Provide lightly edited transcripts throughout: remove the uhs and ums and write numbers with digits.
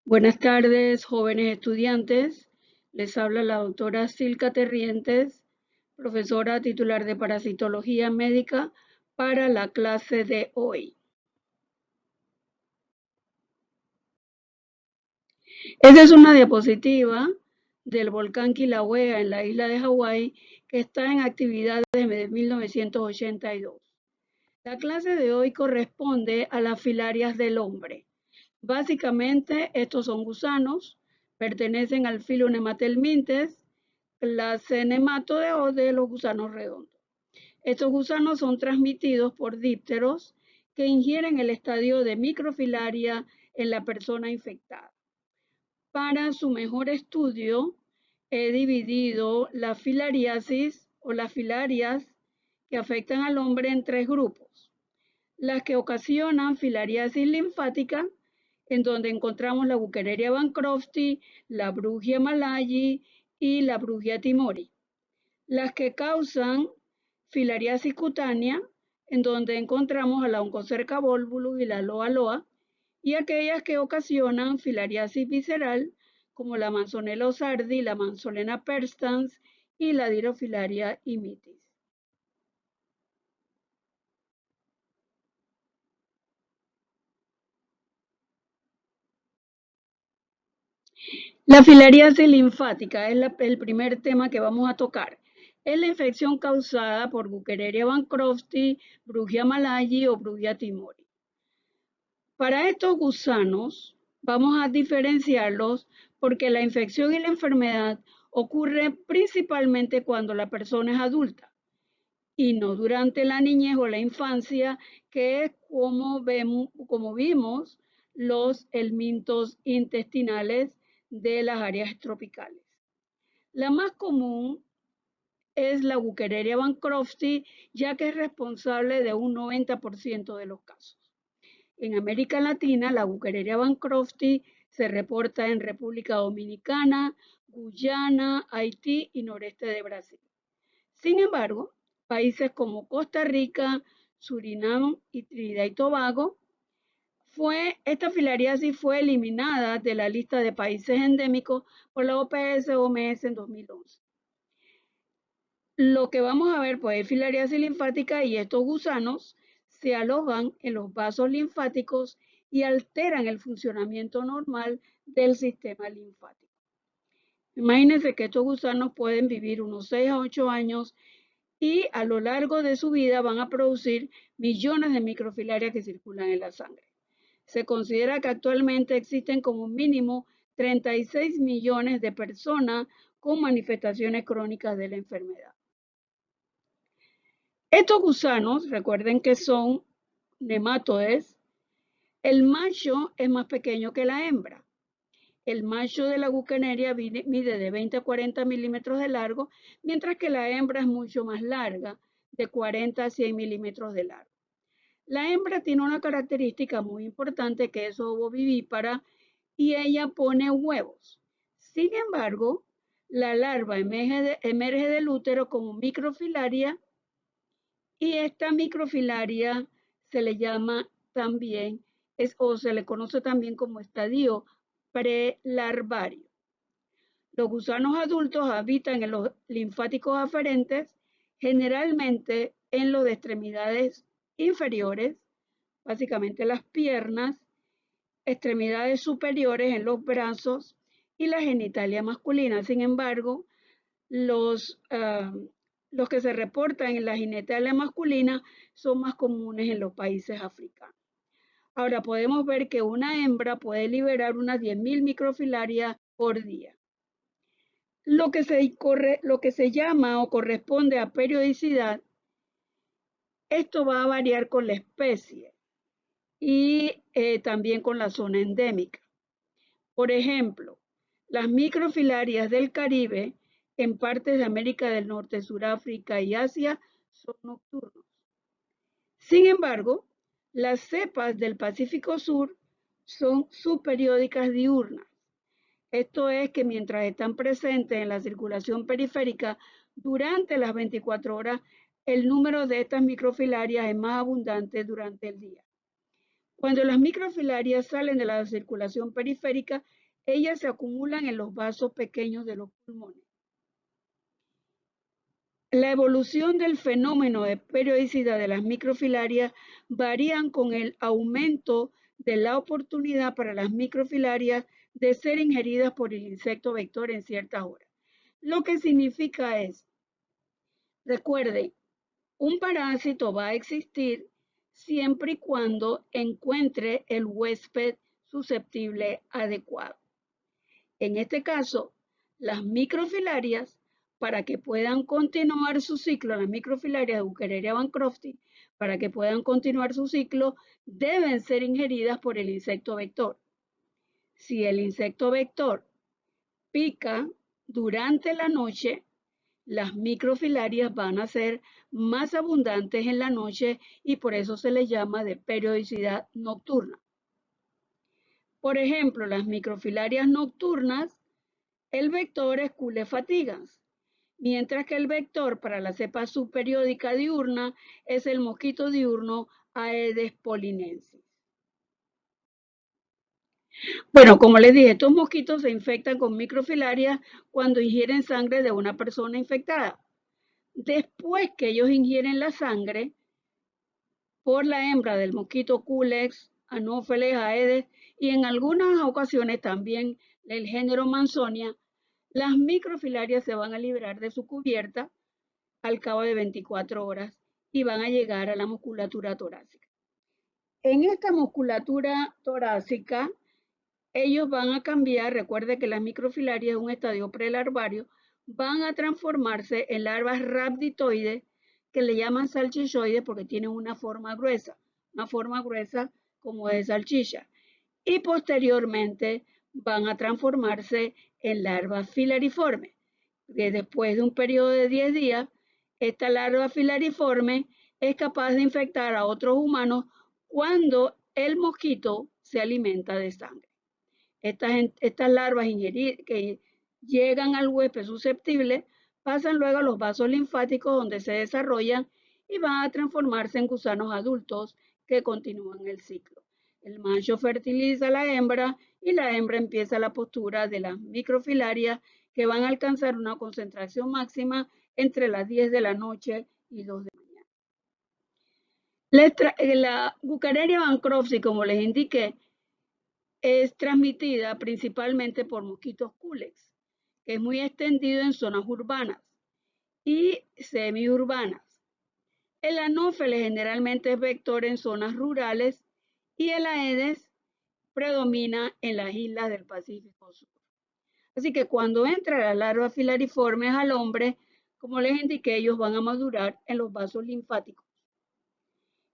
Buenas tardes, jóvenes estudiantes. Les habla la doctora Silka Terrientes, profesora titular de Parasitología Médica para la clase de hoy. Esta es una diapositiva del volcán Kilauea en la isla de Hawái que está en actividad desde 1982. La clase de hoy corresponde a las filarias del hombre. Básicamente, estos son gusanos, pertenecen al filo Nematelmintes, clase Nematode de los gusanos redondos. Estos gusanos son transmitidos por dípteros que ingieren el estadio de microfilaria en la persona infectada. Para su mejor estudio, he dividido la filariasis o las filarias que afectan al hombre en tres grupos. Las que ocasionan filariasis linfática, en donde encontramos la Buchereria bancrofti, la Brugia malayi y la Brugia timori. Las que causan filariasis cutánea, en donde encontramos a la Onchocerca volvulus y la Loa loa, y aquellas que ocasionan filariasis visceral, como la Manzonella osardi, la Manzolena perstans y la Dirofilaria imitis. La filariasis linfática es el primer tema que vamos a tocar. Es la infección causada por Buchereria bancrofti, Brugia malayi o Brugia timori. Para estos gusanos vamos a diferenciarlos porque la infección y la enfermedad ocurre principalmente cuando la persona es adulta y no durante la niñez o la infancia, que es como vimos los helmintos intestinales de las áreas tropicales. La más común es la Buchereria bancrofti, ya que es responsable de un 90% de los casos. En América Latina, la Buchereria bancrofti se reporta en República Dominicana, Guyana, Haití y noreste de Brasil. Sin embargo, países como Costa Rica, Surinam y Trinidad y Tobago, esta filariasis fue eliminada de la lista de países endémicos por la OPS-OMS en 2011. Lo que vamos a ver pues es filariasis linfática y estos gusanos se alojan en los vasos linfáticos y alteran el funcionamiento normal del sistema linfático. Imagínense que estos gusanos pueden vivir unos 6 a 8 años y a lo largo de su vida van a producir millones de microfilarias que circulan en la sangre. Se considera que actualmente existen como mínimo 36 millones de personas con manifestaciones crónicas de la enfermedad. Estos gusanos, recuerden que son nematodes, el macho es más pequeño que la hembra. El macho de la Buchereria mide de 20 a 40 milímetros de largo, mientras que la hembra es mucho más larga, de 40 a 100 milímetros de largo. La hembra tiene una característica muy importante que es ovovivípara y ella pone huevos. Sin embargo, la larva emerge del útero como microfilaria y esta microfilaria se le llama también, o se le conoce también como estadio prelarvario. Los gusanos adultos habitan en los linfáticos aferentes, generalmente en los de extremidades inferiores, básicamente las piernas, extremidades superiores en los brazos y la genitalia masculina. Sin embargo, los que se reportan en la genitalia masculina son más comunes en los países africanos. Ahora podemos ver que una hembra puede liberar unas 10.000 microfilarias por día. Lo que se llama o corresponde a periodicidad, esto va a variar con la especie y también con la zona endémica. Por ejemplo, las microfilarias del Caribe en partes de América del Norte, Suráfrica y Asia son nocturnos. Sin embargo, las cepas del Pacífico Sur son subperiódicas diurnas. Esto es que mientras están presentes en la circulación periférica durante las 24 horas, el número de estas microfilarias es más abundante durante el día. Cuando las microfilarias salen de la circulación periférica, ellas se acumulan en los vasos pequeños de los pulmones. La evolución del fenómeno de periodicidad de las microfilarias varían con el aumento de la oportunidad para las microfilarias de ser ingeridas por el insecto vector en ciertas horas. Lo que significa es, recuerden, un parásito va a existir siempre y cuando encuentre el huésped susceptible adecuado. En este caso, las microfilarias, para que puedan continuar su ciclo, las microfilarias de Buchereria bancrofti, para que puedan continuar su ciclo, deben ser ingeridas por el insecto vector. Si el insecto vector pica durante la noche, las microfilarias van a ser más abundantes en la noche y por eso se les llama de periodicidad nocturna. Por ejemplo, las microfilarias nocturnas, el vector es Culex fatigans, mientras que el vector para la cepa subperiódica diurna es el mosquito diurno Aedes polynensis. Bueno, como les dije, estos mosquitos se infectan con microfilarias cuando ingieren sangre de una persona infectada. Después que ellos ingieren la sangre por la hembra del mosquito Culex, Anopheles, Aedes y en algunas ocasiones también el género Mansonia, las microfilarias se van a liberar de su cubierta al cabo de 24 horas y van a llegar a la musculatura torácica. En esta musculatura torácica, ellos van a cambiar, recuerde que las microfilarias es un estadio prelarvario, van a transformarse en larvas rhabditoides que le llaman salchichoides porque tienen una forma gruesa como de salchicha. Y posteriormente van a transformarse en larvas filariformes. Después de un periodo de 10 días, esta larva filariforme es capaz de infectar a otros humanos cuando el mosquito se alimenta de sangre. Estas larvas que llegan al huésped susceptible pasan luego a los vasos linfáticos donde se desarrollan y van a transformarse en gusanos adultos que continúan el ciclo. El macho fertiliza a la hembra y la hembra empieza la postura de las microfilarias que van a alcanzar una concentración máxima entre las 10 de la noche y 2 de la mañana. La Buchereria bancrofti, como les indiqué, es transmitida principalmente por mosquitos Culex, que es muy extendido en zonas urbanas y semiurbanas. El anófeles generalmente es vector en zonas rurales y el Aedes predomina en las islas del Pacífico Sur. Así que cuando entran las larvas filariformes al hombre, como les indiqué, ellos van a madurar en los vasos linfáticos.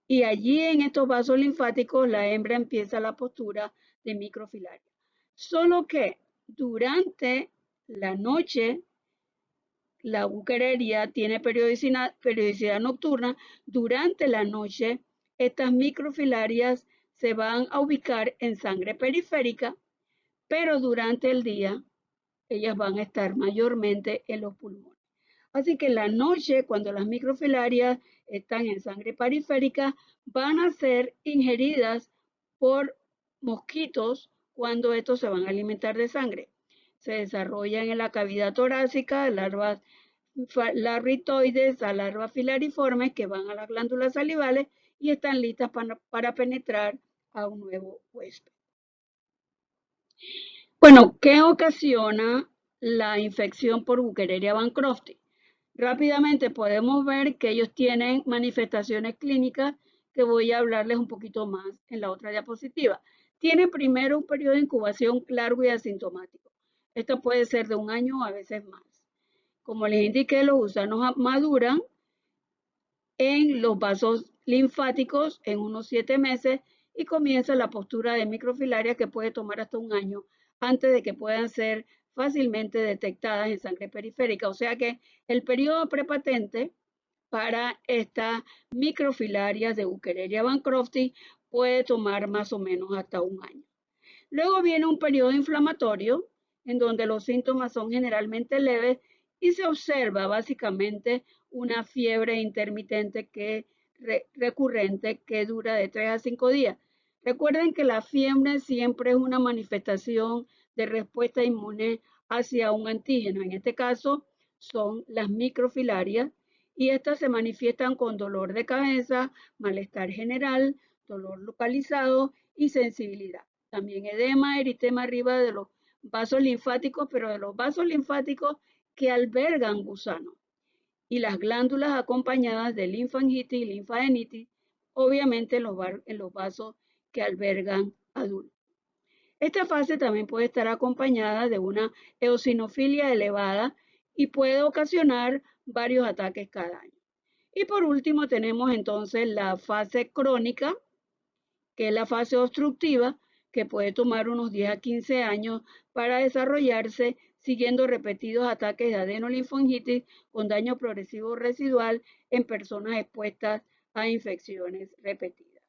Y allí en estos vasos linfáticos la hembra empieza la postura de microfilaria. Solo que durante la noche la Buchereria tiene periodicidad nocturna. Durante la noche estas microfilarias se van a ubicar en sangre periférica, pero durante el día ellas van a estar mayormente en los pulmones. Así que en la noche, cuando las microfilarias están en sangre periférica, van a ser ingeridas por mosquitos cuando estos se van a alimentar de sangre. Se desarrollan en la cavidad torácica larvas larvitoides a larvas filariformes que van a las glándulas salivales y están listas para penetrar a un nuevo huésped. Bueno, ¿qué ocasiona la infección por Buchereria bancrofti? Rápidamente podemos ver que ellos tienen manifestaciones clínicas que voy a hablarles un poquito más en la otra diapositiva. Tienen primero un periodo de incubación largo y asintomático. Esto puede ser de un año o a veces más. Como les indiqué, los gusanos maduran en los vasos linfáticos en unos 7 meses y comienza la postura de microfilaria que puede tomar hasta un año antes de que puedan ser fácilmente detectadas en sangre periférica. O sea que el periodo prepatente para estas microfilarias de Buchereria bancrofti puede tomar más o menos hasta un año. Luego viene un periodo inflamatorio en donde los síntomas son generalmente leves y se observa básicamente una fiebre intermitente recurrente que dura de 3 a 5 días. Recuerden que la fiebre siempre es una manifestación de respuesta inmune hacia un antígeno. En este caso son las microfilarias y estas se manifiestan con dolor de cabeza, malestar general, dolor localizado y sensibilidad. También edema, eritema arriba de los vasos linfáticos, pero de los vasos linfáticos que albergan gusanos. Y las glándulas acompañadas de linfangitis y linfadenitis, obviamente en los vasos que albergan adultos. Esta fase también puede estar acompañada de una eosinofilia elevada y puede ocasionar varios ataques cada año. Y por último tenemos entonces la fase crónica, que es la fase obstructiva, que puede tomar unos 10 a 15 años para desarrollarse siguiendo repetidos ataques de adenolinfangitis con daño progresivo residual en personas expuestas a infecciones repetidas.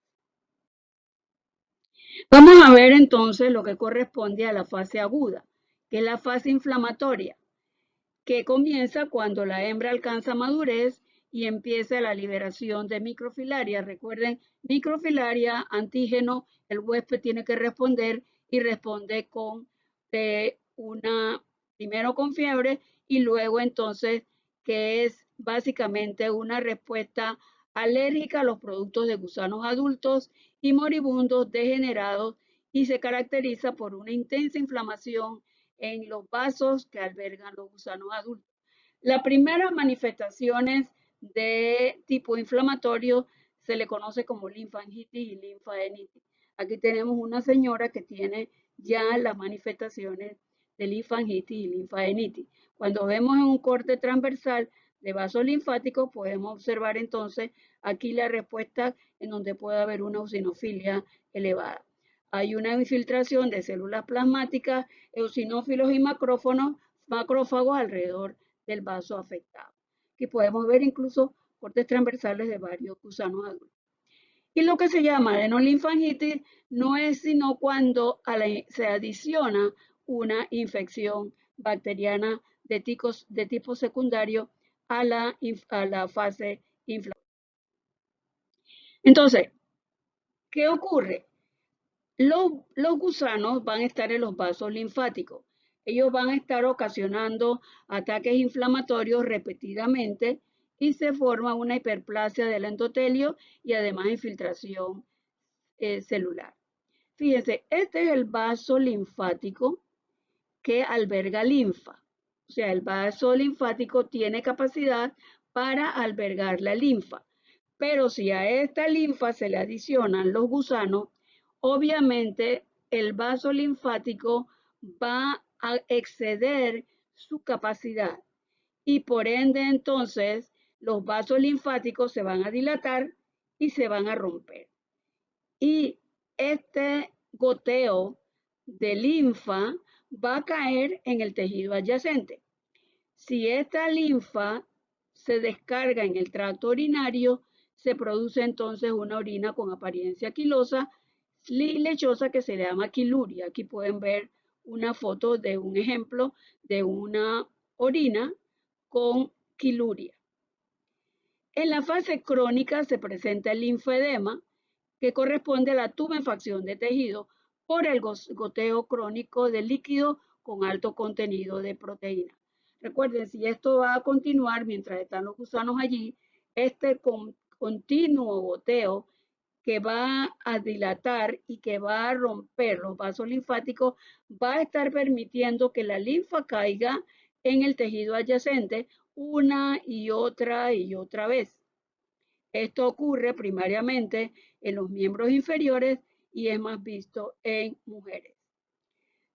Vamos a ver entonces lo que corresponde a la fase aguda, que es la fase inflamatoria, que comienza cuando la hembra alcanza madurez y empieza la liberación de microfilaria. Recuerden, microfilaria, antígeno, el huésped tiene que responder y responde con primero con fiebre y luego entonces que es básicamente una respuesta alérgica a los productos de gusanos adultos y moribundos degenerados y se caracteriza por una intensa inflamación en los vasos que albergan los gusanos adultos. Las primeras manifestaciones de tipo inflamatorio se le conoce como linfangitis y linfadenitis. Aquí tenemos una señora que tiene ya las manifestaciones de linfangitis y linfadenitis. Cuando vemos en un corte transversal de vasos linfáticos, podemos observar entonces aquí la respuesta en donde puede haber una eosinofilia elevada. Hay una infiltración de células plasmáticas, eosinófilos y macrófagos alrededor del vaso afectado. Aquí podemos ver incluso cortes transversales de varios gusanos adultos. Y lo que se llama adenolinfangitis no es sino cuando se adiciona una infección bacteriana de tipo secundario a la fase inflamatoria. Entonces, ¿qué ocurre? Los gusanos van a estar en los vasos linfáticos. Ellos van a estar ocasionando ataques inflamatorios repetidamente y se forma una hiperplasia del endotelio y además infiltración celular. Fíjense, este es el vaso linfático que alberga linfa. O sea, el vaso linfático tiene capacidad para albergar la linfa. Pero si a esta linfa se le adicionan los gusanos, obviamente el vaso linfático va a exceder su capacidad y por ende entonces los vasos linfáticos se van a dilatar y se van a romper. Y este goteo de linfa va a caer en el tejido adyacente. Si esta linfa se descarga en el tracto urinario, se produce entonces una orina con apariencia quilosa y lechosa que se llama quiluria. Aquí pueden ver una foto de un ejemplo de una orina con quiluria. En la fase crónica se presenta el linfedema, que corresponde a la tumefacción de tejido por el goteo crónico de líquido con alto contenido de proteína. Recuerden, si esto va a continuar mientras están los gusanos allí, este continuo goteo que va a dilatar y que va a romper los vasos linfáticos va a estar permitiendo que la linfa caiga en el tejido adyacente una y otra vez. Esto ocurre primariamente en los miembros inferiores y es más visto en mujeres.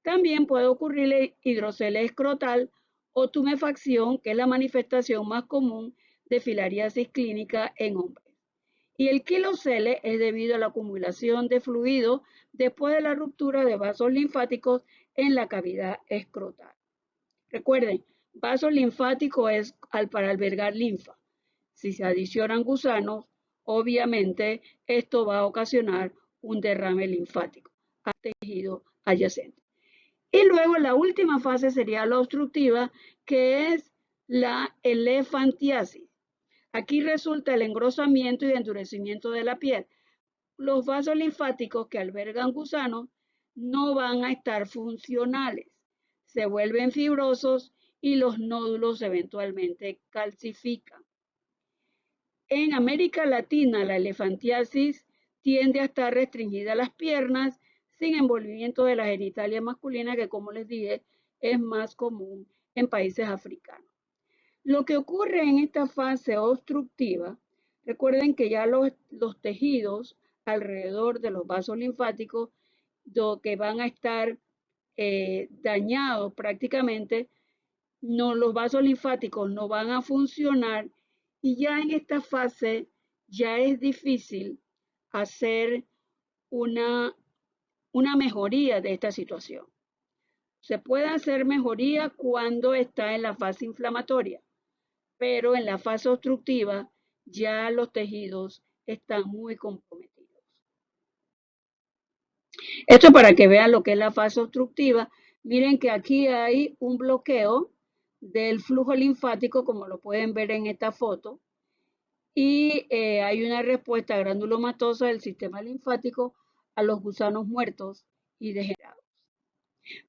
También puede ocurrir hidroceles escrotal o tumefacción, que es la manifestación más común de filariasis clínica en hombres. Y el quilocele es debido a la acumulación de fluido después de la ruptura de vasos linfáticos en la cavidad escrotal. Recuerden, vaso linfático es para albergar linfa. Si se adicionan gusanos, obviamente esto va a ocasionar un derrame linfático al tejido adyacente. Y luego la última fase sería la obstructiva, que es la elefantiasis. Aquí resulta el engrosamiento y endurecimiento de la piel. los vasos linfáticos que albergan gusanos no van a estar funcionales, se vuelven fibrosos y los nódulos eventualmente calcifican. En América Latina, la elefantiasis tiende a estar restringida a las piernas sin envolvimiento de la genitalia masculina, que como les dije, es más común en países africanos. Lo que ocurre en esta fase obstructiva, recuerden que ya los tejidos alrededor de los vasos linfáticos, que van a estar dañados prácticamente, los vasos linfáticos no van a funcionar y ya en esta fase ya es difícil hacer una mejoría de esta situación. Se puede hacer mejoría cuando está en la fase inflamatoria, pero en la fase obstructiva ya los tejidos están muy comprometidos. Esto para que vean lo que es la fase obstructiva. Miren que aquí hay un bloqueo del flujo linfático, como lo pueden ver en esta foto, y hay una respuesta granulomatosa del sistema linfático a los gusanos muertos y degenerados.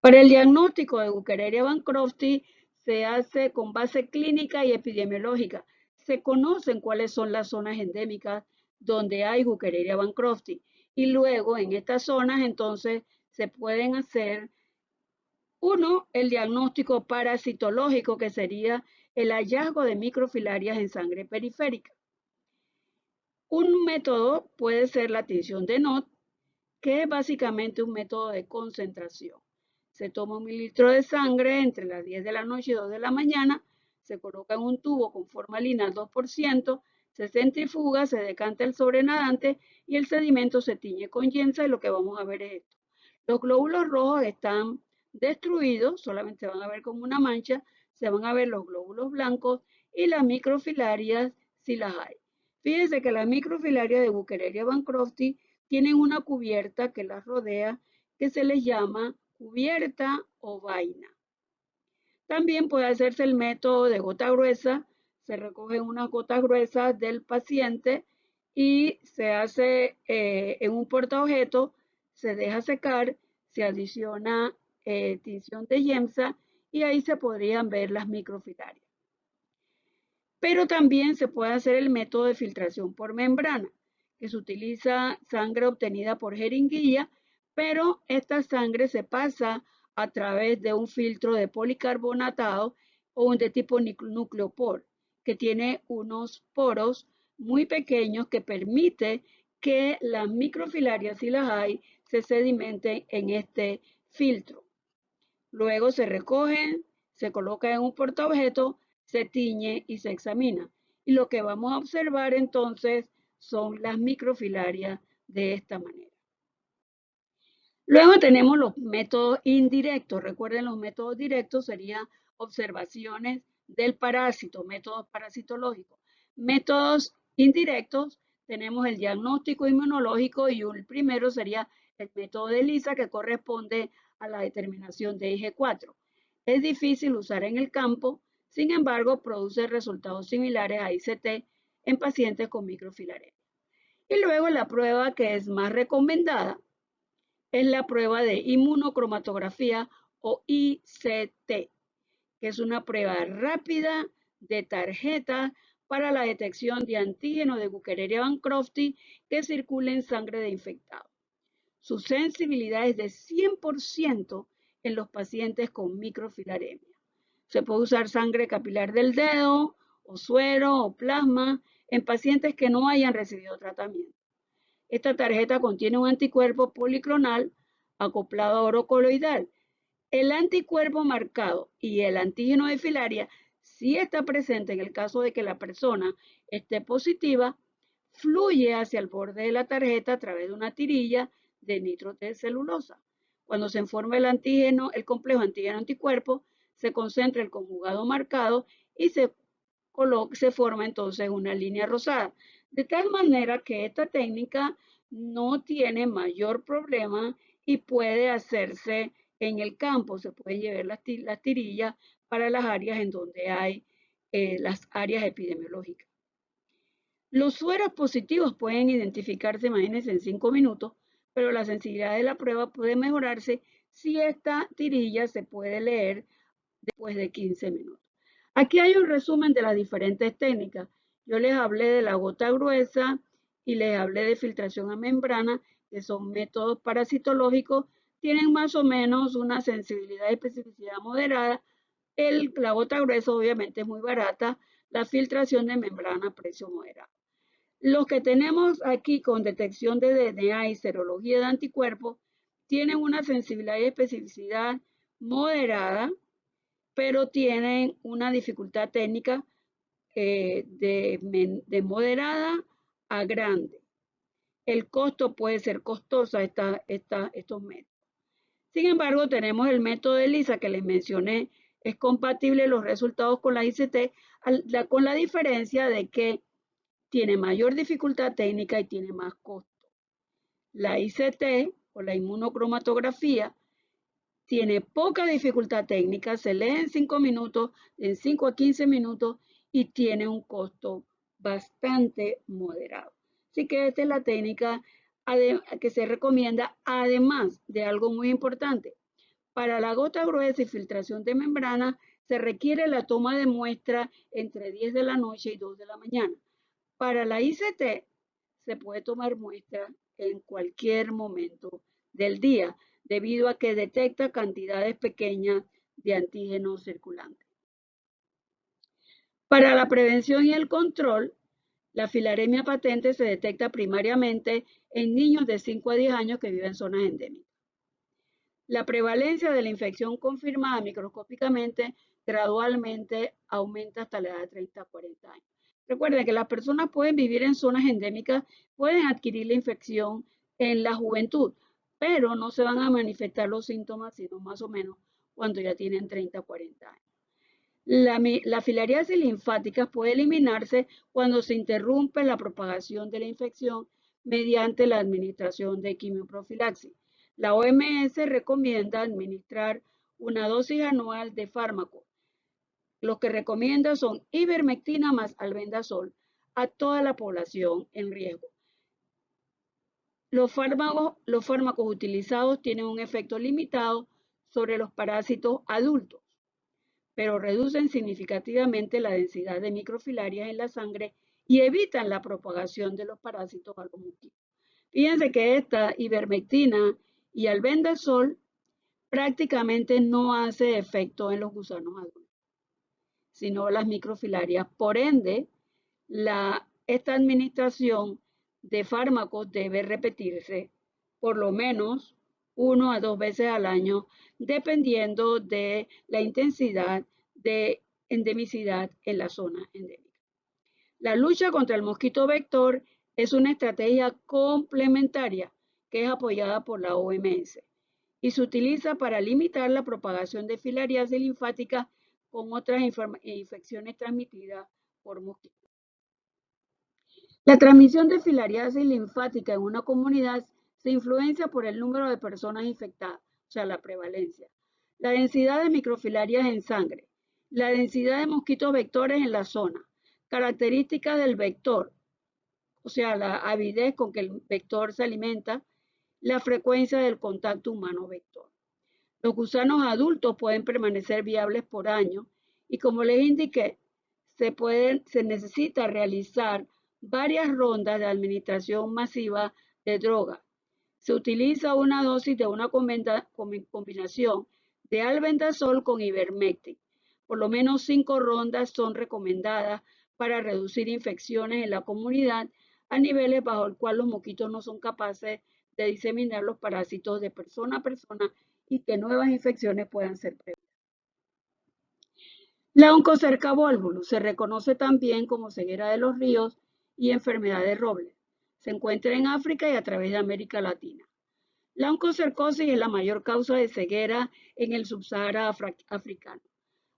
Para el diagnóstico de Buergeria bancrofti se hace con base clínica y epidemiológica. Se conocen cuáles son las zonas endémicas donde hay Buergeria bancrofti y luego en estas zonas entonces se pueden hacer el diagnóstico parasitológico, que sería el hallazgo de microfilarias en sangre periférica. Un método puede ser la tinción de Nott, que es básicamente un método de concentración. Se toma 1 mililitro de sangre entre las 10 de la noche y 2 de la mañana, se coloca en un tubo con formalina al 2%, se centrifuga, se decanta el sobrenadante y el sedimento se tiñe con Giemsa, y lo que vamos a ver es esto. Los glóbulos rojos están destruidos, solamente van a ver como una mancha, se van a ver los glóbulos blancos y las microfilarias si las hay. Fíjense que las microfilarias de Buergeria bancrofti tienen una cubierta que las rodea, que se les llama cubierta o vaina. También puede hacerse el método de gota gruesa. Se recogen unas gotas gruesas del paciente y se hace en un portaobjeto, se deja secar, se adiciona tinción de Giemsa y ahí se podrían ver las microfilarias. Pero también se puede hacer el método de filtración por membrana, que se utiliza sangre obtenida por jeringuilla, pero esta sangre se pasa a través de un filtro de policarbonatado o de tipo nucleopor, que tiene unos poros muy pequeños que permite que las microfilarias, si las hay, se sedimenten en este filtro. Luego se recogen, se coloca en un portaobjeto, se tiñe y se examina. Y lo que vamos a observar entonces son las microfilarias de esta manera. Luego tenemos los métodos indirectos. Recuerden, los métodos directos serían observaciones del parásito, métodos parasitológicos. Métodos indirectos, tenemos el diagnóstico inmunológico y el primero sería el método de ELISA, que corresponde a la determinación de IG4. Es difícil usar en el campo, sin embargo, produce resultados similares a ICT en pacientes con microfilarias. Y luego la prueba que es más recomendada es la prueba de inmunocromatografía o ICT, que es una prueba rápida de tarjeta para la detección de antígenos de Buergeria bancrofti que circula en sangre de infectados. Su sensibilidad es de 100% en los pacientes con microfilaremia. Se puede usar sangre capilar del dedo, o suero, o plasma, en pacientes que no hayan recibido tratamiento. Esta tarjeta contiene un anticuerpo policlonal acoplado a oro coloidal. El anticuerpo marcado y el antígeno de filaria, si está presente en el caso de que la persona esté positiva, fluye hacia el borde de la tarjeta a través de una tirilla de nitrotecelulosa. Cuando se forma el antígeno, el complejo antígeno-anticuerpo, se concentra el conjugado marcado y se forma entonces una línea rosada. De tal manera que esta técnica no tiene mayor problema y puede hacerse en el campo. Se pueden llevar las tirillas para las áreas en donde hay las áreas epidemiológicas. Los sueros positivos pueden identificarse, imagínense, en 5 minutos, pero la sensibilidad de la prueba puede mejorarse si esta tirilla se puede leer después de 15 minutos. Aquí hay un resumen de las diferentes técnicas. Yo les hablé de la gota gruesa y les hablé de filtración a membrana, que son métodos parasitológicos, tienen más o menos una sensibilidad y especificidad moderada. La gota gruesa obviamente es muy barata, la filtración de membrana precio moderado. Los que tenemos aquí con detección de DNA y serología de anticuerpos tienen una sensibilidad y especificidad moderada, pero tienen una dificultad técnica de moderada a grande. El costo puede ser costoso estos métodos. Sin embargo, tenemos el método de ELISA que les mencioné, es compatible los resultados con la ICT, con la diferencia de que tiene mayor dificultad técnica y tiene más costo. La ICT o la inmunocromatografía tiene poca dificultad técnica, se lee en 5 minutos, en 5 a 15 minutos y tiene un costo bastante moderado. Así que esta es la técnica que se recomienda, además de algo muy importante. Para la gota gruesa y filtración de membrana se requiere la toma de muestra entre 10 de la noche y 2 de la mañana. Para la ICT se puede tomar muestra en cualquier momento del día, debido a que detecta cantidades pequeñas de antígenos circulantes. Para la prevención y el control, la filaremia patente se detecta primariamente en niños de 5 a 10 años que viven en zonas endémicas. La prevalencia de la infección confirmada microscópicamente gradualmente aumenta hasta la edad de 30 a 40 años. Recuerden que las personas pueden vivir en zonas endémicas, pueden adquirir la infección en la juventud, pero no se van a manifestar los síntomas, sino más o menos cuando ya tienen 30 a 40 años. La filariasis linfática puede eliminarse cuando se interrumpe la propagación de la infección mediante la administración de quimioprofilaxis. La OMS recomienda administrar una dosis anual de fármacos. Los que recomienda son ivermectina más albendazol a toda la población en riesgo. Los fármacos utilizados tienen un efecto limitado sobre los parásitos adultos, pero reducen significativamente la densidad de microfilarias en la sangre y evitan la propagación de los parásitos a los mosquitos. Fíjense que esta ivermectina y albendazol prácticamente no hace efecto en los gusanos adultos, sino las microfilarias. Por ende, esta administración de fármacos debe repetirse por lo menos 1 a 2 veces al año, dependiendo de la intensidad de endemicidad en la zona endémica. La lucha contra el mosquito vector es una estrategia complementaria que es apoyada por la OMS y se utiliza para limitar la propagación de filariasis linfática con otras infecciones transmitidas por mosquitos. La transmisión de filariasis linfática en una comunidad se influencia por el número de personas infectadas, o sea, la prevalencia, la densidad de microfilarias en sangre, la densidad de mosquitos vectores en la zona, características del vector, o sea, la avidez con que el vector se alimenta, la frecuencia del contacto humano-vector. Los gusanos adultos pueden permanecer viables por años y, como les indiqué, se necesita realizar varias rondas de administración masiva de droga. Se utiliza una dosis de una combinación de albendazol con ivermectin. Por lo menos 5 rondas son recomendadas para reducir infecciones en la comunidad a niveles bajo el cual los mosquitos no son capaces de diseminar los parásitos de persona a persona y que nuevas infecciones puedan ser prevenidas. La oncocerca volvulus se reconoce también como ceguera de los ríos y enfermedad de roble. Se encuentra en África y a través de América Latina. La oncocercosis es la mayor causa de ceguera en el subsahara africano,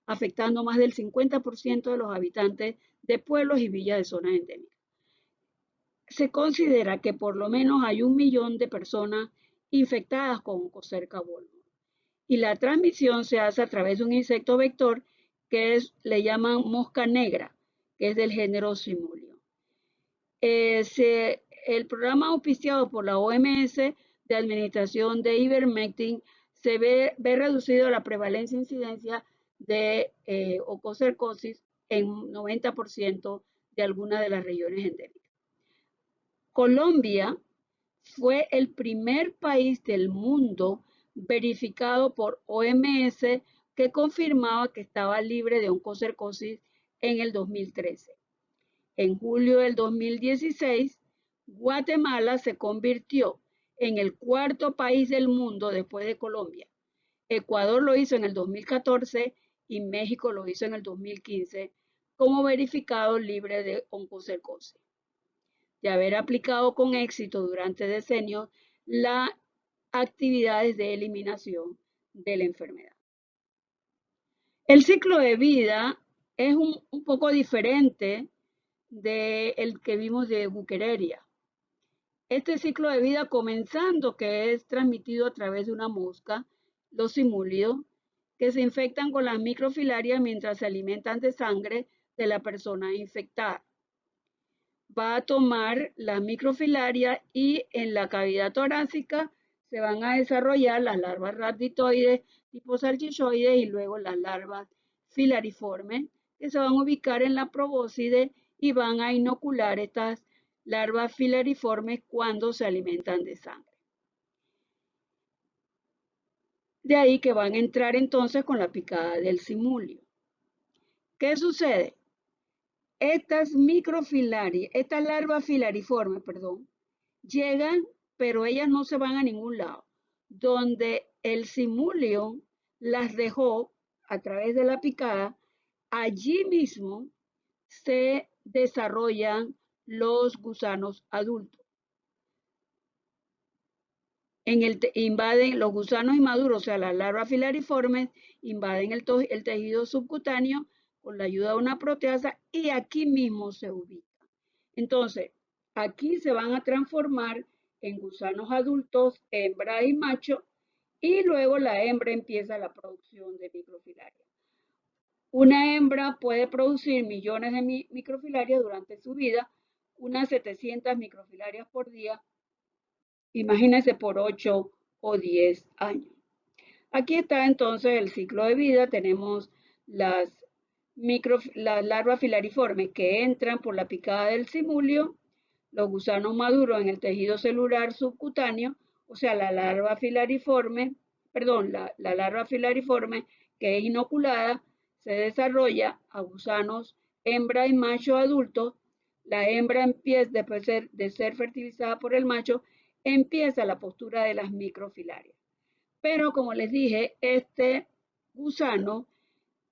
afectando más del 50% de los habitantes de pueblos y villas de zonas endémicas. Se considera que por lo menos hay 1 millón de personas infectadas con oncocerca volvulus. Y la transmisión se hace a través de un insecto vector que le llaman mosca negra, que es del género Simulium. El programa auspiciado por la OMS de administración de ivermectin se ve reducido la prevalencia e incidencia de oncocercosis en 90% de algunas de las regiones endémicas. Colombia fue el primer país del mundo verificado por OMS que confirmaba que estaba libre de oncocercosis en el 2013. En julio del 2016, Guatemala se convirtió en el cuarto país del mundo después de Colombia. Ecuador lo hizo en el 2014 y México lo hizo en el 2015 como verificado libre de oncocercosis. De haber aplicado con éxito durante decenios las actividades de eliminación de la enfermedad. El ciclo de vida es un poco diferente del que vimos de Buchereria. Este ciclo de vida comenzando que es transmitido a través de una mosca, los simúlidos, que se infectan con las microfilarias mientras se alimentan de sangre de la persona infectada. Va a tomar las microfilarias y en la cavidad torácica se van a desarrollar las larvas rhabditoides tipo salchichoides y luego las larvas filariformes que se van a ubicar en la probóscide y van a inocular estas larvas filariformes cuando se alimentan de sangre. De ahí que van a entrar entonces con la picada del simulio. ¿Qué sucede? Estas larvas filariformes, llegan, pero ellas no se van a ningún lado. Donde el simulio las dejó a través de la picada, allí mismo se desarrollan los gusanos adultos. Invaden los gusanos inmaduros, o sea, las larvas filariformes, invaden el tejido subcutáneo con la ayuda de una proteasa y aquí mismo se ubican. Entonces, aquí se van a transformar en gusanos adultos, hembra y macho, y luego la hembra empieza la producción de microfilarias. Una hembra puede producir millones de microfilarias durante su vida, unas 700 microfilarias por día. Imagínense por 8 o 10 años. Aquí está entonces el ciclo de vida. Tenemos las larvas filariformes que entran por la picada del simulio, los gusanos maduros en el tejido celular subcutáneo, o sea, la larva filariforme que es inoculada, se desarrolla a gusanos hembra y macho adultos. La hembra empieza, después de ser fertilizada por el macho, empieza la postura de las microfilarias. Pero como les dije, este gusano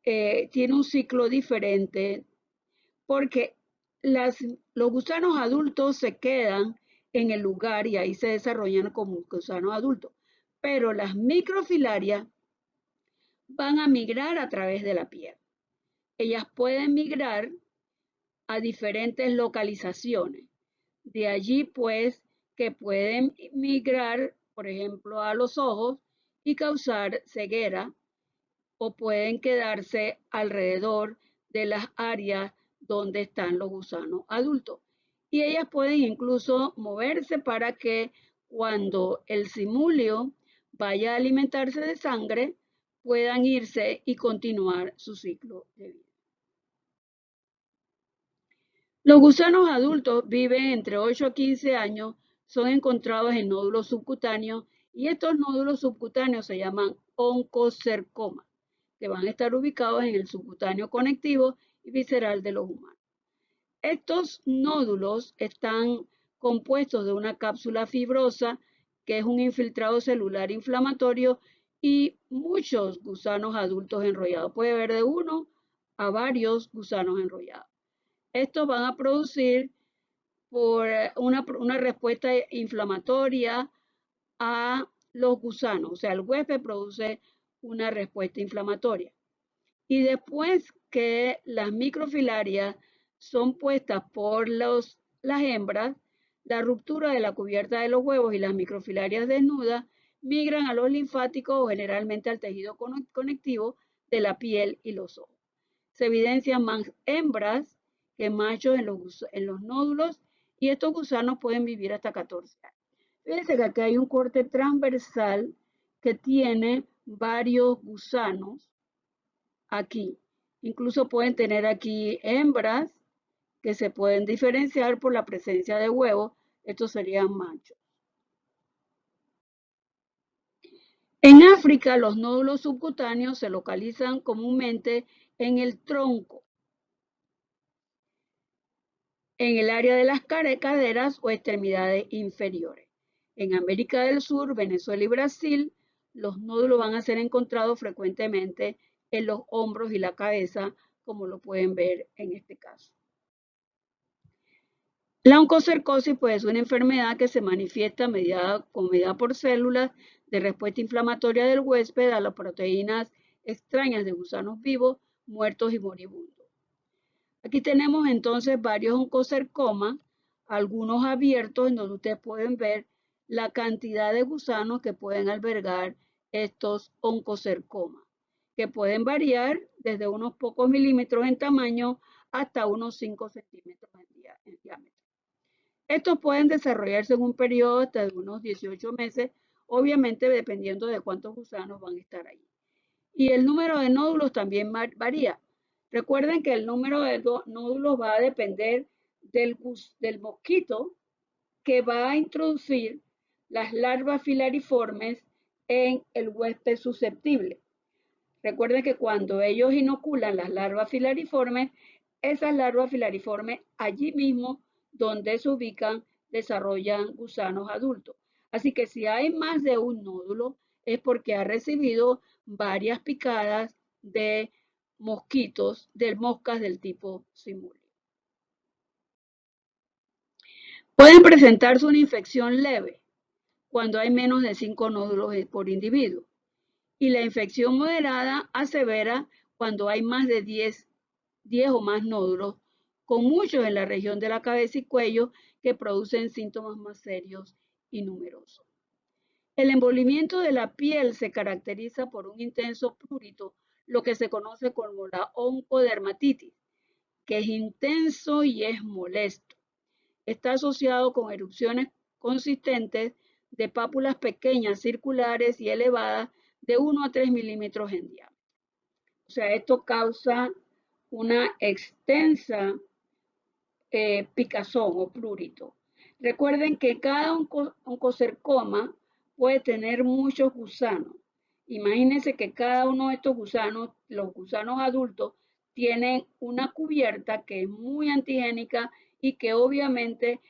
tiene un ciclo diferente porque los gusanos adultos se quedan en el lugar y ahí se desarrollan como gusanos adultos. Pero las microfilarias van a migrar a través de la piel. Ellas pueden migrar a diferentes localizaciones. De allí, pues, que pueden migrar, por ejemplo, a los ojos y causar ceguera, o pueden quedarse alrededor de las áreas donde están los gusanos adultos. Y ellas pueden incluso moverse para que cuando el simulio vaya a alimentarse de sangre, puedan irse y continuar su ciclo de vida. Los gusanos adultos viven entre 8 a 15 años, son encontrados en nódulos subcutáneos y estos nódulos subcutáneos se llaman oncocercomas, que van a estar ubicados en el subcutáneo conectivo y visceral de los humanos. Estos nódulos están compuestos de una cápsula fibrosa, que es un infiltrado celular inflamatorio, y muchos gusanos adultos enrollados. Puede haber de uno a varios gusanos enrollados. Estos van a producir por una respuesta inflamatoria a los gusanos. O sea, el huésped produce una respuesta inflamatoria. Y después que las microfilarias son puestas por las hembras, la ruptura de la cubierta de los huevos y las microfilarias desnudas migran a los linfáticos o generalmente al tejido conectivo de la piel y los ojos. Se evidencian más hembras que machos en los nódulos y estos gusanos pueden vivir hasta 14 años. Fíjense que aquí hay un corte transversal que tiene varios gusanos aquí. Incluso pueden tener aquí hembras que se pueden diferenciar por la presencia de huevos. Estos serían machos. En África, los nódulos subcutáneos se localizan comúnmente en el tronco, en el área de las caderas o extremidades inferiores. En América del Sur, Venezuela y Brasil, los nódulos van a ser encontrados frecuentemente en los hombros y la cabeza, como lo pueden ver en este caso. La oncocercosis pues, es una enfermedad que se manifiesta mediada por células de respuesta inflamatoria del huésped a las proteínas extrañas de gusanos vivos, muertos y moribundos. Aquí tenemos entonces varios oncocercomas, algunos abiertos en donde ustedes pueden ver la cantidad de gusanos que pueden albergar estos oncocercomas, que pueden variar desde unos pocos milímetros en tamaño hasta unos 5 centímetros en diámetro. Estos pueden desarrollarse en un periodo hasta de unos 18 meses, obviamente dependiendo de cuántos gusanos van a estar ahí. Y el número de nódulos también varía. Recuerden que el número de nódulos va a depender del mosquito que va a introducir las larvas filariformes en el huésped susceptible. Recuerden que cuando ellos inoculan las larvas filariformes, esas larvas filariformes allí mismo donde se ubican desarrollan gusanos adultos. Así que si hay más de un nódulo es porque ha recibido varias picadas de mosquitos, de moscas del tipo Simulio. Pueden presentarse una infección leve cuando hay menos de 5 nódulos por individuo y la infección moderada a severa cuando hay más de 10 o más nódulos, con muchos en la región de la cabeza y cuello que producen síntomas más serios y numerosos. El envolvimiento de la piel se caracteriza por un intenso prurito, lo que se conoce como la oncodermatitis, que es intenso y es molesto. Está asociado con erupciones consistentes de pápulas pequeñas, circulares y elevadas de 1 a 3 milímetros en diámetro. O sea, esto causa una extensa picazón o prurito. Recuerden que cada oncocercoma puede tener muchos gusanos. Imagínense que cada uno de estos gusanos, los gusanos adultos, tienen una cubierta que es muy antigénica y que obviamente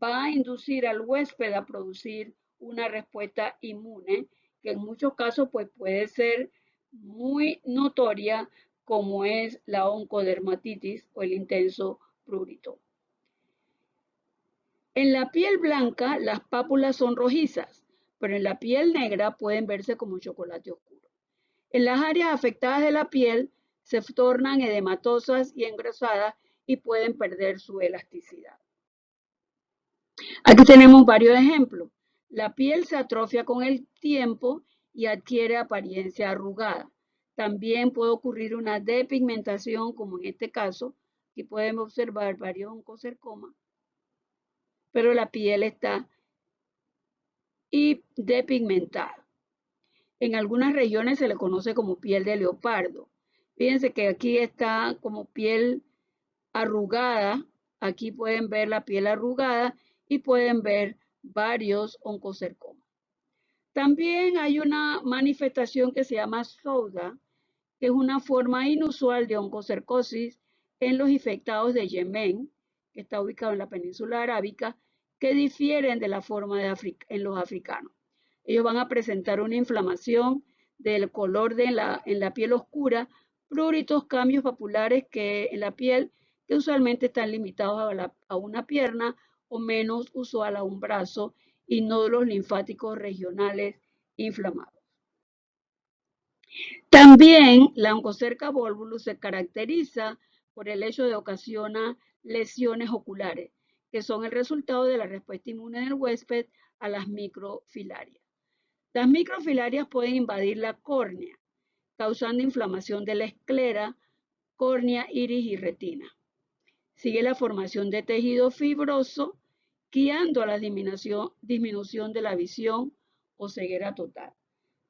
va a inducir al huésped a producir una respuesta inmune, que en muchos casos pues, puede ser muy notoria, como es la oncodermatitis o el intenso prurito. En la piel blanca, las pápulas son rojizas, pero en la piel negra pueden verse como chocolate oscuro. En las áreas afectadas de la piel se tornan edematosas y engrosadas y pueden perder su elasticidad. Aquí tenemos varios ejemplos. La piel se atrofia con el tiempo y adquiere apariencia arrugada. También puede ocurrir una depigmentación, como en este caso. Aquí podemos observar varios oncocercomas, pero la piel está depigmentada. En algunas regiones se le conoce como piel de leopardo. Fíjense que aquí está como piel arrugada. Aquí pueden ver la piel arrugada y pueden ver varios oncocercomas. También hay una manifestación que se llama SOUDA, que es una forma inusual de oncocercosis en los infectados de Yemen, que está ubicado en la península arábica, que difieren de la forma en los africanos. Ellos van a presentar una inflamación del color en la piel oscura, pruritos, cambios papulares en la piel que usualmente están limitados a una pierna o menos usual a un brazo y nódulos linfáticos regionales inflamados. También la oncocerca volvulus se caracteriza por el hecho de ocasionar lesiones oculares, que son el resultado de la respuesta inmune del huésped a las microfilarias. Las microfilarias pueden invadir la córnea, causando inflamación de la esclera, córnea, iris y retina. Sigue la formación de tejido fibroso guiando a la disminución de la visión o ceguera total.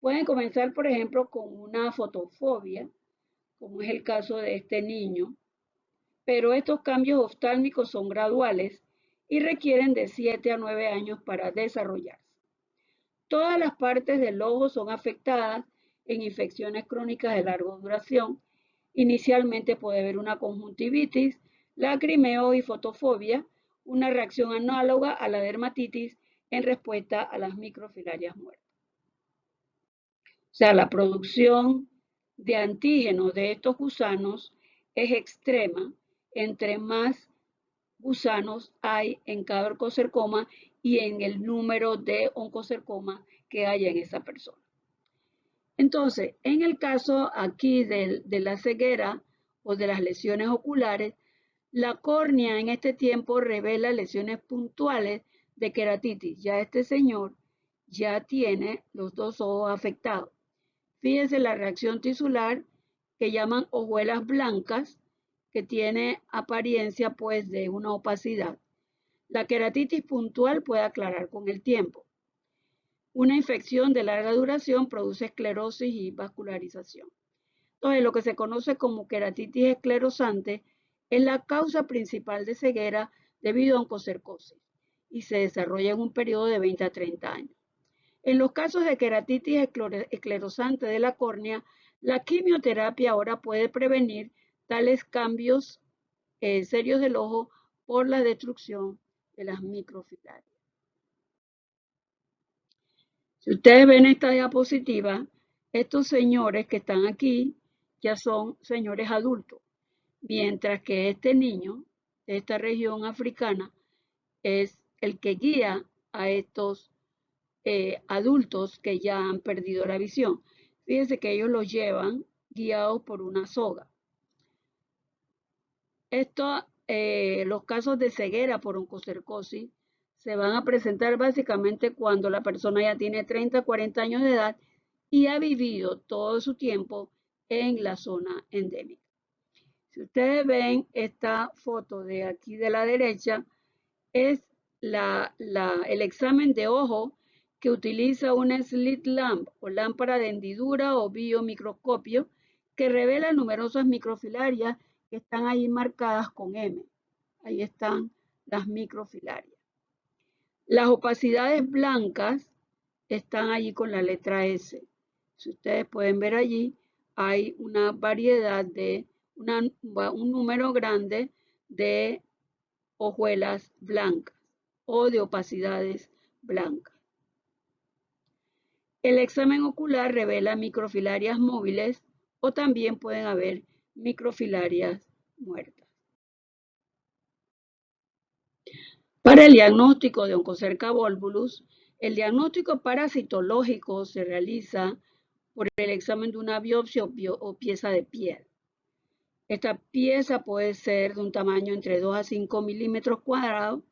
Pueden comenzar, por ejemplo, con una fotofobia, como es el caso de este niño, pero estos cambios oftálmicos son graduales y requieren de 7 a 9 años para desarrollarse. Todas las partes del ojo son afectadas en infecciones crónicas de larga duración. Inicialmente puede haber una conjuntivitis, lacrimeo y fotofobia, una reacción análoga a la dermatitis en respuesta a las microfilarias muertas. O sea, la producción de antígenos de estos gusanos es extrema entre más gusanos hay en cada oncocercoma y en el número de oncocercomas que haya en esa persona. Entonces, en el caso aquí de la ceguera o de las lesiones oculares, la córnea en este tiempo revela lesiones puntuales de queratitis. Ya este señor ya tiene los dos ojos afectados. Fíjense la reacción tisular que llaman hojuelas blancas, que tiene apariencia pues de una opacidad. La queratitis puntual puede aclarar con el tiempo. Una infección de larga duración produce esclerosis y vascularización. Entonces, lo que se conoce como queratitis esclerosante es la causa principal de ceguera debido a oncocercosis y se desarrolla en un periodo de 20 a 30 años. En los casos de queratitis esclerosante de la córnea, la quimioterapia ahora puede prevenir tales cambios serios del ojo por la destrucción de las microfilarias. Si ustedes ven esta diapositiva, estos señores que están aquí ya son señores adultos, mientras que este niño de esta región africana es el que guía a estos adultos que ya han perdido la visión. Fíjense que ellos los llevan guiados por una soga. Los casos de ceguera por oncocercosis se van a presentar básicamente cuando la persona ya tiene 30, 40 años de edad y ha vivido todo su tiempo en la zona endémica. Si ustedes ven esta foto de aquí de la derecha, es el examen de ojo que utiliza una slit lamp o lámpara de hendidura o biomicroscopio que revela numerosas microfilarias que están ahí marcadas con M. Ahí están las microfilarias. Las opacidades blancas están allí con la letra S. Si ustedes pueden ver allí, hay una variedad de, un número grande de hojuelas blancas o de opacidades blancas. El examen ocular revela microfilarias móviles o también pueden haber microfilarias muertas. Para el diagnóstico de Oncocerca volvulus, el diagnóstico parasitológico se realiza por el examen de una biopsia o pieza de piel. Esta pieza puede ser de un tamaño entre 2 a 5 milímetros cuadrados,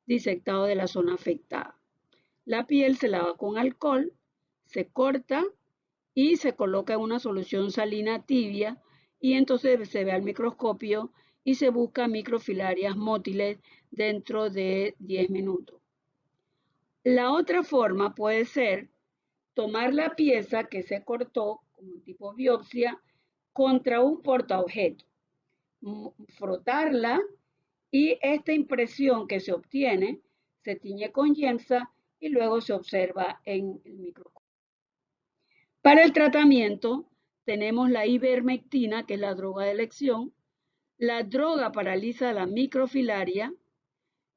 disectado de la zona afectada. La piel se lava con alcohol, se corta y se coloca en una solución salina tibia y entonces se ve al microscopio y se busca microfilarias mótiles dentro de 10 minutos. La otra forma puede ser tomar la pieza que se cortó como tipo biopsia contra un portaobjeto, frotarla y esta impresión que se obtiene se tiñe con Giemsa y luego se observa en el microscopio. Para el tratamiento tenemos la ivermectina, que es la droga de elección. La droga paraliza la microfilaria,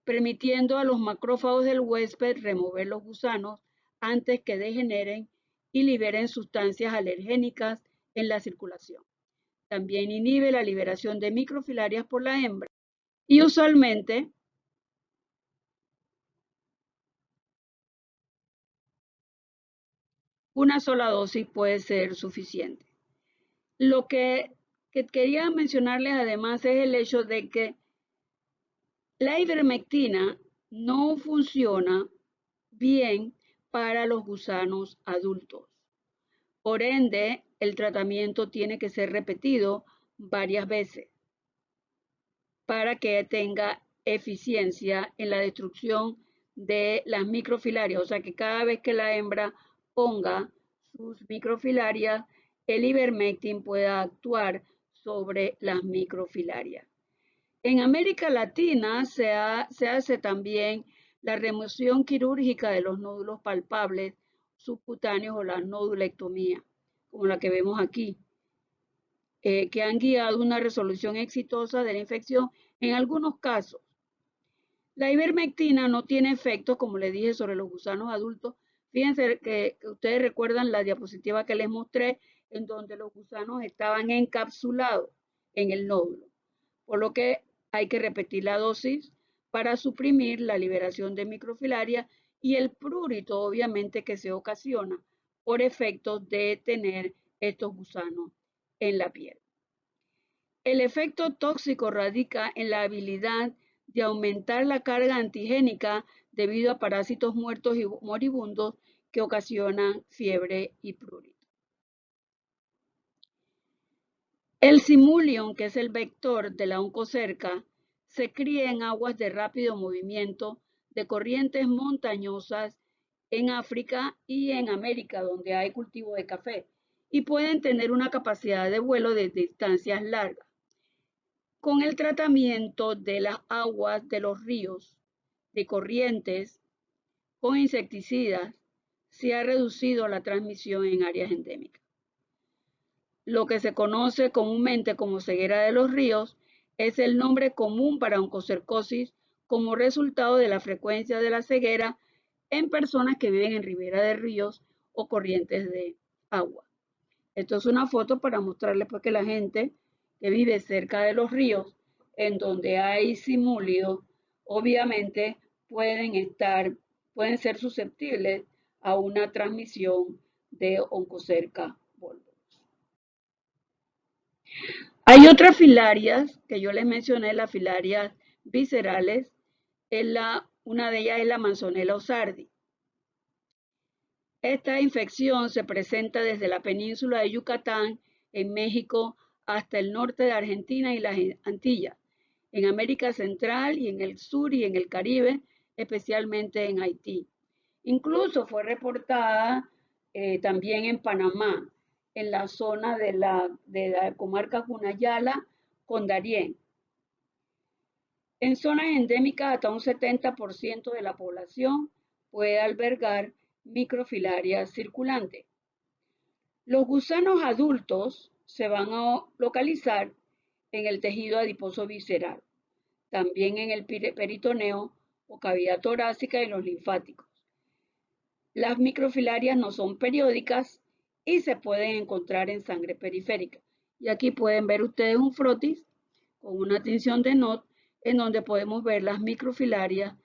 permitiendo a los macrófagos del huésped remover los gusanos antes que degeneren y liberen sustancias alergénicas en la circulación. También inhibe la liberación de microfilarias por la hembra y usualmente una sola dosis puede ser suficiente. Lo que quería mencionarles además es el hecho de que la ivermectina no funciona bien para los gusanos adultos. Por ende, el tratamiento tiene que ser repetido varias veces para que tenga eficiencia en la destrucción de las microfilarias, o sea que cada vez que la hembra ponga sus microfilarias, el ivermectin pueda actuar sobre las microfilarias. En América Latina se hace también la remoción quirúrgica de los nódulos palpables subcutáneos o la nodulectomía, como la que vemos aquí, que han guiado una resolución exitosa de la infección en algunos casos. La ivermectina no tiene efecto, como les dije, sobre los gusanos adultos. Fíjense que ustedes recuerdan la diapositiva que les mostré, en donde los gusanos estaban encapsulados en el nódulo, por lo que hay que repetir la dosis para suprimir la liberación de microfilaria y el prurito, obviamente, que se ocasiona por efectos de tener estos gusanos en la piel. El efecto tóxico radica en la habilidad de aumentar la carga antigénica debido a parásitos muertos y moribundos que ocasionan fiebre y prurito. El simulium, que es el vector de la oncocerca, se cría en aguas de rápido movimiento de corrientes montañosas en África y en América, donde hay cultivo de café, y pueden tener una capacidad de vuelo de distancias largas. Con el tratamiento de las aguas de los ríos, de corrientes, con insecticidas, se ha reducido la transmisión en áreas endémicas. Lo que se conoce comúnmente como ceguera de los ríos es el nombre común para oncocercosis como resultado de la frecuencia de la ceguera en personas que viven en ribera de ríos o corrientes de agua. Esto es una foto para mostrarles que la gente que vive cerca de los ríos, en donde hay simúlidos, obviamente pueden ser susceptibles a una transmisión de oncocerca volvo. Hay otras filarias que yo les mencioné, las filarias viscerales. Una de ellas es la Manzonella osardi. Esta infección se presenta desde la península de Yucatán, en México, hasta el norte de Argentina y las Antillas, en América Central y en el sur y en el Caribe, especialmente en Haití. Incluso fue reportada también en Panamá, en la zona de la comarca Cunayala con Darién. En zonas endémicas, hasta un 70% de la población puede albergar microfilaria circulante. Los gusanos adultos se van a localizar en el tejido adiposo visceral, también en el peritoneo o cavidad torácica y los linfáticos. Las microfilarias no son periódicas y se pueden encontrar en sangre periférica. Y aquí pueden ver ustedes un frotis con una tinción de NOT en donde podemos ver las microfilarias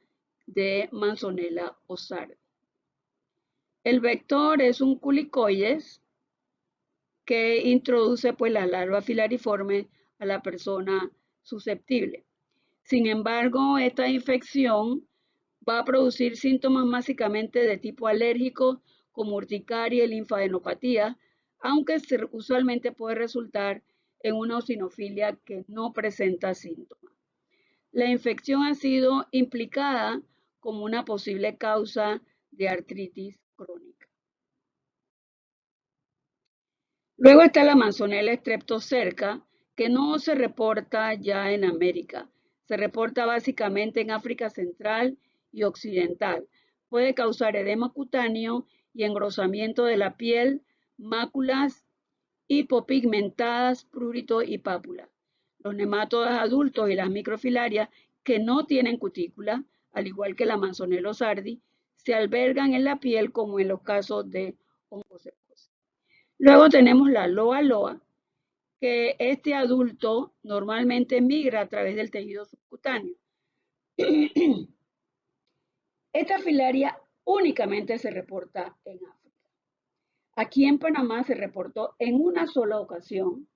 de Manzonella osardi. El vector es un culicoides que introduce la larva filariforme a la persona susceptible. Sin embargo, esta infección va a producir síntomas básicamente de tipo alérgico, como urticaria y linfadenopatía, aunque usualmente puede resultar en una eosinofilia que no presenta síntomas. La infección ha sido implicada como una posible causa de artritis crónica. Luego está la Manzonella streptocerca, que no se reporta ya en América. Se reporta básicamente en África Central y Occidental. Puede causar edema cutáneo y engrosamiento de la piel, máculas hipopigmentadas, prurito y pápula. Los nematodos adultos y las microfilarias que no tienen cutícula, al igual que la Manzonella osardi, se albergan en la piel como en los casos de oncocercosis. Luego tenemos la loa loa, que este adulto normalmente migra a través del tejido subcutáneo. Esta filaria únicamente se reporta en África. Aquí en Panamá se reportó en una sola ocasión,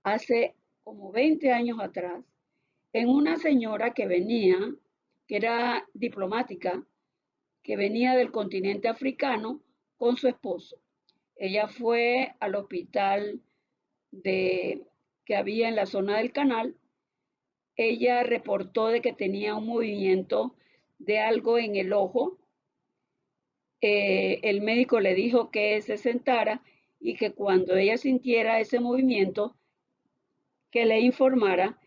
hace como 20 años atrás, en una señora que era diplomática, que venía del continente africano con su esposo. Ella fue al hospital que había en la zona del canal. Ella reportó de que tenía un movimiento de algo en el ojo. El médico le dijo que se sentara y que cuando ella sintiera ese movimiento, que le informara,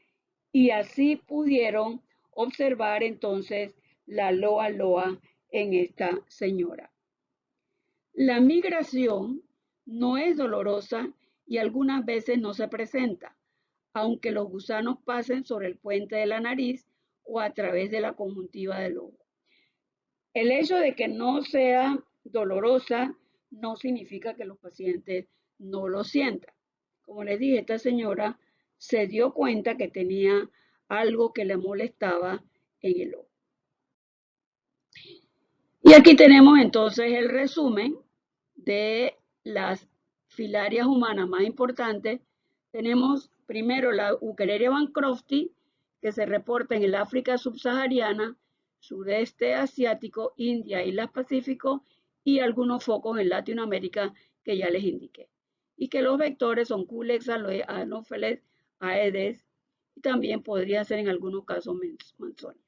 y así pudieron observar entonces la loa loa en esta señora. La migración no es dolorosa y algunas veces no se presenta, aunque los gusanos pasen sobre el puente de la nariz o a través de la conjuntiva del ojo. El hecho de que no sea dolorosa no significa que los pacientes no lo sientan. Como les dije, esta señora se dio cuenta que tenía algo que le molestaba en el ojo. Y aquí tenemos entonces el resumen de las filarias humanas más importantes. Tenemos primero la Wuchereria bancrofti, que se reporta en el África subsahariana, sudeste asiático, India, Islas Pacífico y algunos focos en Latinoamérica que ya les indiqué. Y que los vectores son Culex, Anopheles, Aedes y también podría ser en algunos casos Mansonia.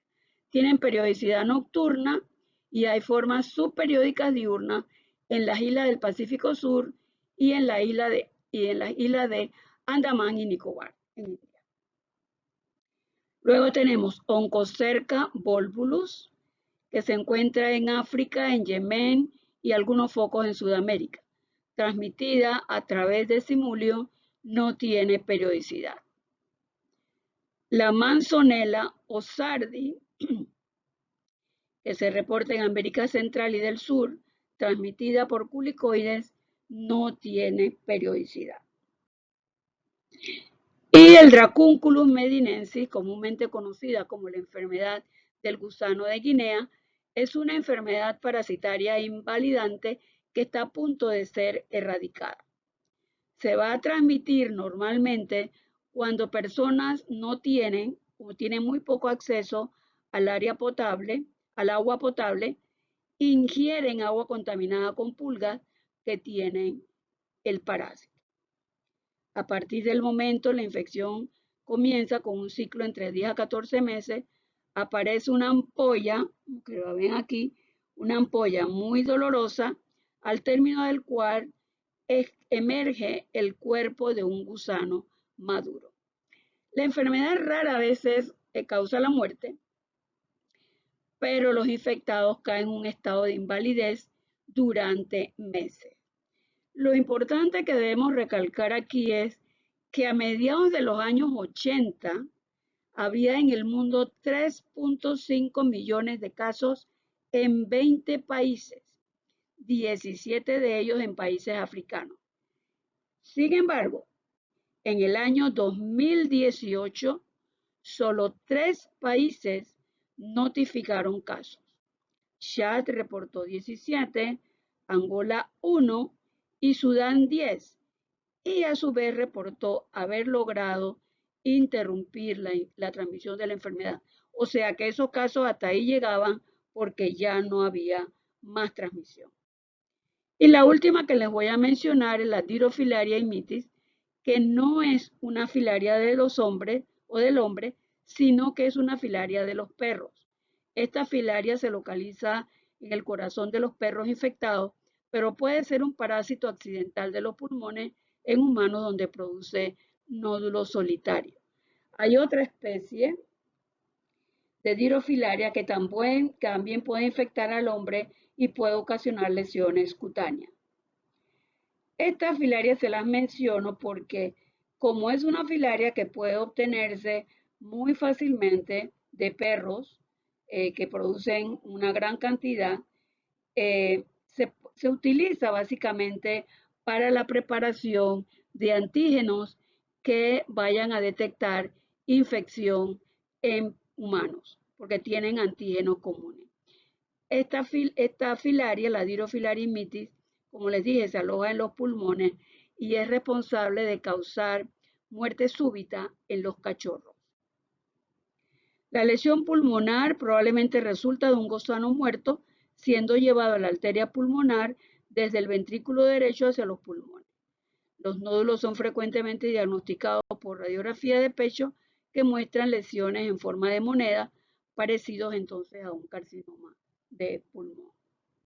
Tienen periodicidad nocturna y hay formas subperiódicas diurnas en las islas del Pacífico Sur y en la isla de Andamán y Nicobar, en India. Luego tenemos Onchocerca volvulus, que se encuentra en África, en Yemen y algunos focos en Sudamérica. Transmitida a través de simulio, no tiene periodicidad. La Manzonella osardi, que se reporta en América Central y del Sur, transmitida por culicoides, no tiene periodicidad. Y el Dracunculus medinensis, comúnmente conocida como la enfermedad del gusano de Guinea, es una enfermedad parasitaria invalidante que está a punto de ser erradicada. Se va a transmitir normalmente cuando personas no tienen o tienen muy poco acceso al agua potable, ingieren agua contaminada con pulgas que tienen el parásito. A partir del momento la infección comienza con un ciclo entre 10 a 14 meses, aparece una ampolla, que lo ven aquí, una ampolla muy dolorosa, al término del cual emerge el cuerpo de un gusano maduro. La enfermedad rara vez causa la muerte, pero los infectados caen en un estado de invalidez durante meses. Lo importante que debemos recalcar aquí es que a mediados de los años 80 había en el mundo 3.5 millones de casos en 20 países, 17 de ellos en países africanos. Sin embargo, en el año 2018, solo 3 países notificaron casos. Chad reportó 17, Angola 1 y Sudán 10. Y a su vez reportó haber logrado interrumpir la transmisión de la enfermedad. O sea que esos casos hasta ahí llegaban porque ya no había más transmisión. Y la última que les voy a mencionar es la Dirofilaria immitis, que no es una filaria de los hombres o del hombre, sino que es una filaria de los perros. Esta filaria se localiza en el corazón de los perros infectados, pero puede ser un parásito accidental de los pulmones en humanos donde produce nódulos solitarios. Hay otra especie de Dirofilaria que también puede infectar al hombre y puede ocasionar lesiones cutáneas. Estas filarias se las menciono porque como es una filaria que puede obtenerse muy fácilmente de perros que producen una gran cantidad, se utiliza básicamente para la preparación de antígenos que vayan a detectar infección en humanos, porque tienen antígenos comunes. Esta filaria, la Dirofilaria immitis, como les dije, se aloja en los pulmones y es responsable de causar muerte súbita en los cachorros. La lesión pulmonar probablemente resulta de un gusano muerto siendo llevado a la arteria pulmonar desde el ventrículo derecho hacia los pulmones. Los nódulos son frecuentemente diagnosticados por radiografía de pecho que muestran lesiones en forma de moneda, parecidos entonces a un carcinoma de pulmón.